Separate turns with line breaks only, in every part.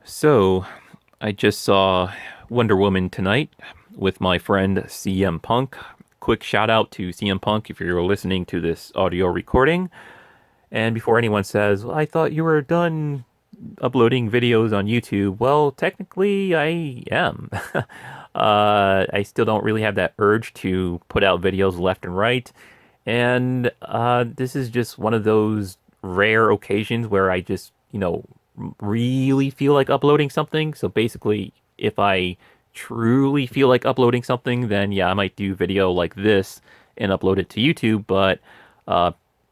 So, I just saw Wonder Woman tonight with my friend CM Punk. Quick shout out to CM Punk if you're listening to this audio recording. And before anyone says, "Well, I thought you were done uploading videos on YouTube," well, technically I am. I still don't really have that urge to put out videos left and right. And this is just one of those rare occasions where I just, really feel like uploading something. So basically, if I truly feel like uploading something, then yeah, I might do video like this and upload it to YouTube. But uh,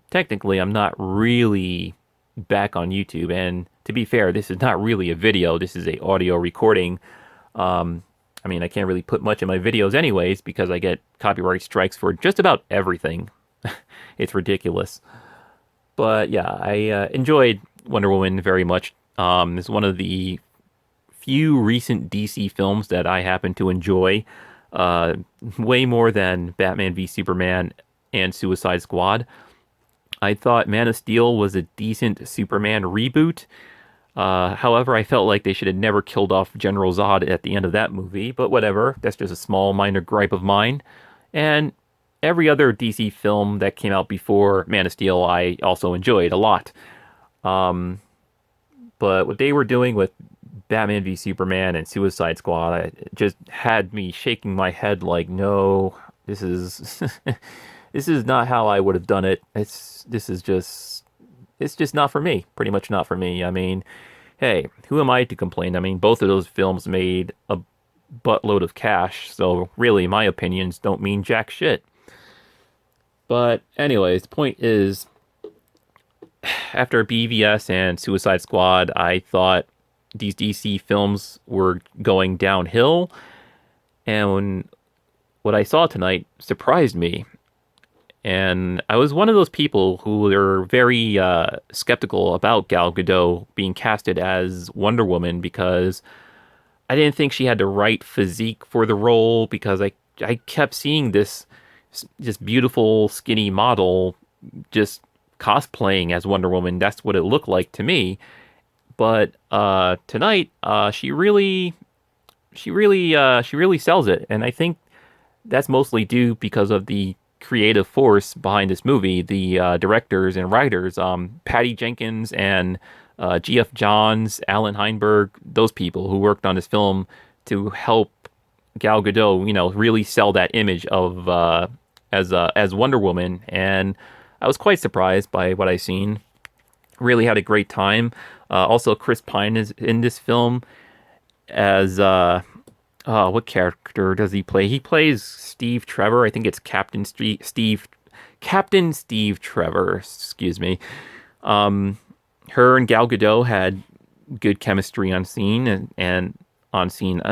technically, I'm not really back on YouTube. And to be fair, this is not really a video. This is a audio recording. Um, I mean, I can't really put much in my videos anyways because I get copyright strikes for just about everything. It's ridiculous. But yeah, I enjoyed Wonder Woman very much. It's one of the few recent DC films that I happen to enjoy, uh, way more than Batman v Superman and Suicide Squad. I thought Man of Steel was a decent Superman reboot. However, I felt like they should have never killed off General Zod at the end of that movie, but whatever. That's just a small, minor gripe of mine. And every other DC film that came out before Man of Steel, I also enjoyed a lot. Um, but what they were doing with Batman v Superman and Suicide Squad it just had me shaking my head like, no, this is this is not how I would have done it. It's just not for me. Pretty much not for me. I mean, hey, who am I to complain? I mean, both of those films made a buttload of cash, so really, my opinions don't mean jack shit. But anyways, the point is, after BVS and Suicide Squad, I thought these DC films were going downhill, and what I saw tonight surprised me. And I was one of those people who were very skeptical about Gal Gadot being casted as Wonder Woman because I didn't think she had the right physique for the role because I kept seeing this beautiful skinny model just cosplaying as Wonder Woman. That's what it looked like to me. But tonight, she really sells it, and I think that's mostly due because of the creative force behind this movie, the directors and writers, Patty Jenkins and Geoff Johns, Alan Heinberg, those people who worked on this film to help Gal Gadot, really sell that image of as Wonder Woman, and I was quite surprised by what I seen. Really had a great time. Also, Chris Pine is in this film as what character does he play? He plays Steve Trevor. I think it's Captain Steve Trevor. Excuse me. Her and Gal Gadot had good chemistry on scene and on scene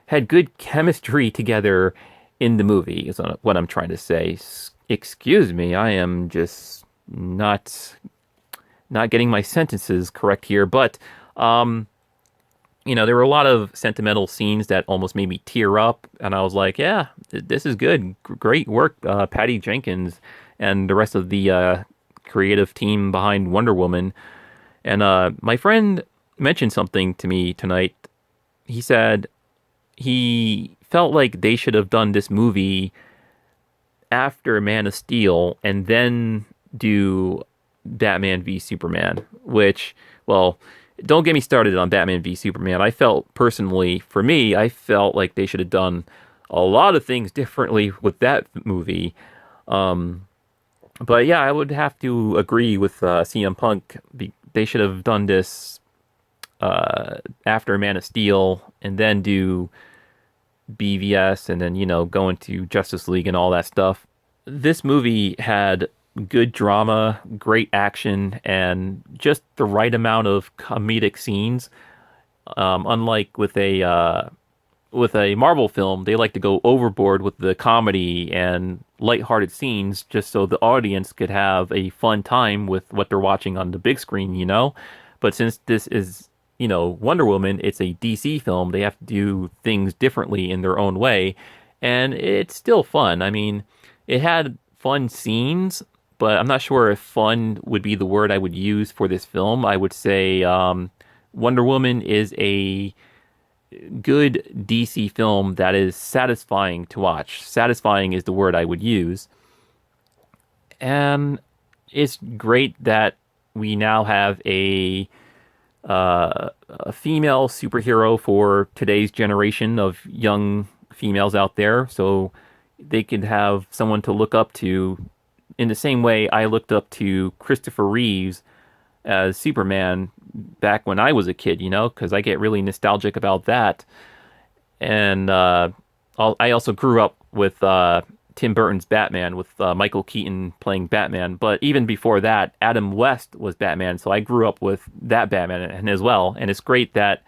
had good chemistry together in the movie. Is what I'm trying to say. Excuse me. I am just not getting my sentences correct here, but there were a lot of sentimental scenes that almost made me tear up, and I was like, yeah, this is good. Great work, Patty Jenkins and the rest of the creative team behind Wonder Woman. And my friend mentioned something to me tonight. He said he felt like they should have done this movie after Man of Steel and then do Batman v Superman, which, well, don't get me started on Batman v Superman. I felt personally, for me, I felt like they should have done a lot of things differently with that movie. But yeah, I would have to agree with CM Punk. They should have done this after Man of Steel and then do BVS and then, go into Justice League and all that stuff. This movie had good drama, great action, and just the right amount of comedic scenes. Unlike with a Marvel film, they like to go overboard with the comedy and lighthearted scenes just so the audience could have a fun time with what they're watching on the big screen. But since this is, Wonder Woman, it's a DC film, they have to do things differently in their own way, and it's still fun. I mean, it had fun scenes, but I'm not sure if fun would be the word I would use for this film. I would say Wonder Woman is a good DC film that is satisfying to watch. Satisfying is the word I would use. And it's great that we now have a female superhero for today's generation of young females out there, so they could have someone to look up to in the same way I looked up to Christopher Reeves as Superman back when I was a kid, because I get really nostalgic about that. And I also grew up with Tim Burton's Batman with Michael Keaton playing Batman. But even before that, Adam West was Batman, so I grew up with that Batman and as well. And it's great that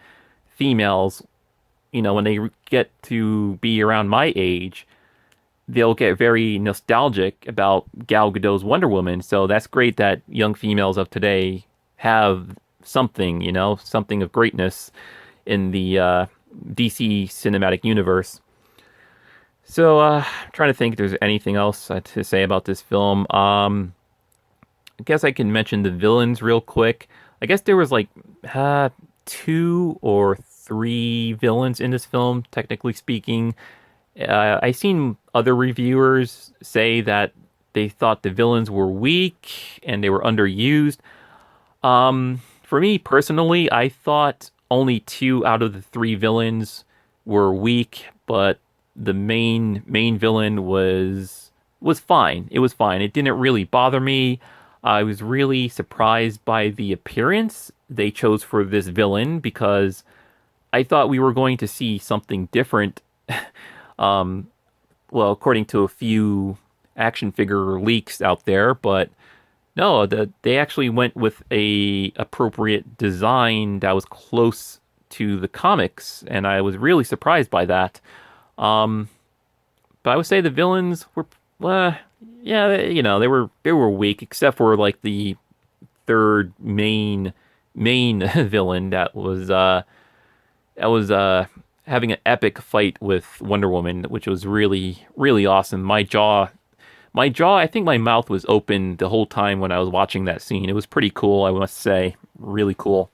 females, when they get to be around my age, they'll get very nostalgic about Gal Gadot's Wonder Woman. So that's great that young females of today have something, something of greatness in the DC cinematic universe. So, I'm trying to think if there's anything else to say about this film. I guess I can mention the villains real quick. I guess there was like two or three villains in this film, technically speaking. I seen other reviewers say that they thought the villains were weak and they were underused. For me personally, I thought only two out of the three villains were weak, but the main villain was fine. It was fine. It didn't really bother me. I was really surprised by the appearance they chose for this villain because I thought we were going to see something different. Well, according to a few action figure leaks out there, but no, they actually went with a appropriate design that was close to the comics, and I was really surprised by that. But I would say the villains were, yeah, they were weak, except for like the third main villain that was having an epic fight with Wonder Woman, which was really really awesome. I think my mouth was open the whole time when I was watching that scene. It was pretty cool, I must say, really cool.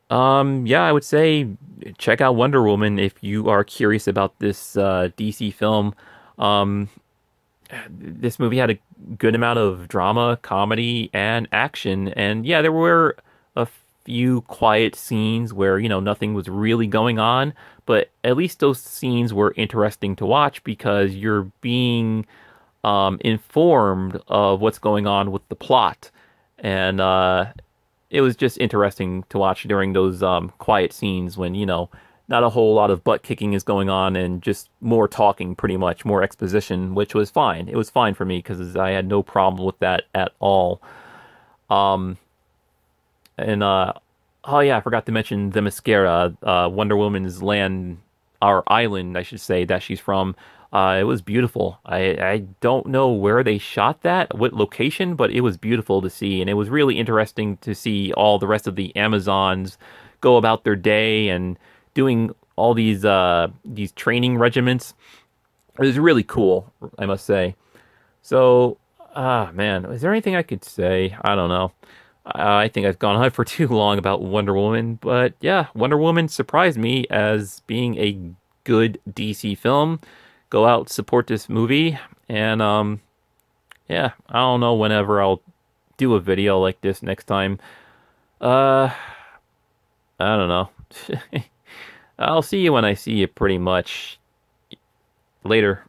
Yeah, I would say check out Wonder Woman if you are curious about this DC film. Um, this movie had a good amount of drama, comedy, and action. And yeah, there were a few quiet scenes where, nothing was really going on, but at least those scenes were interesting to watch because you're being informed of what's going on with the plot. And it was just interesting to watch during those quiet scenes when, not a whole lot of butt kicking is going on and just more talking, pretty much, more exposition, which was fine. It was fine for me because I had no problem with that at all. Um, and oh yeah, I forgot to mention Themyscira, Wonder Woman's land, our island, I should say, that she's from. It was beautiful. I don't know where they shot that, what location, but it was beautiful to see, and it was really interesting to see all the rest of the Amazons go about their day and doing all these training regiments. It was really cool, I must say. So, man, is there anything I could say? I don't know. I think I've gone on for too long about Wonder Woman, but yeah, Wonder Woman surprised me as being a good DC film. Go out, support this movie, and yeah, I don't know whenever I'll do a video like this next time. Uh, I don't know. I'll see you when I see you, pretty much. Later.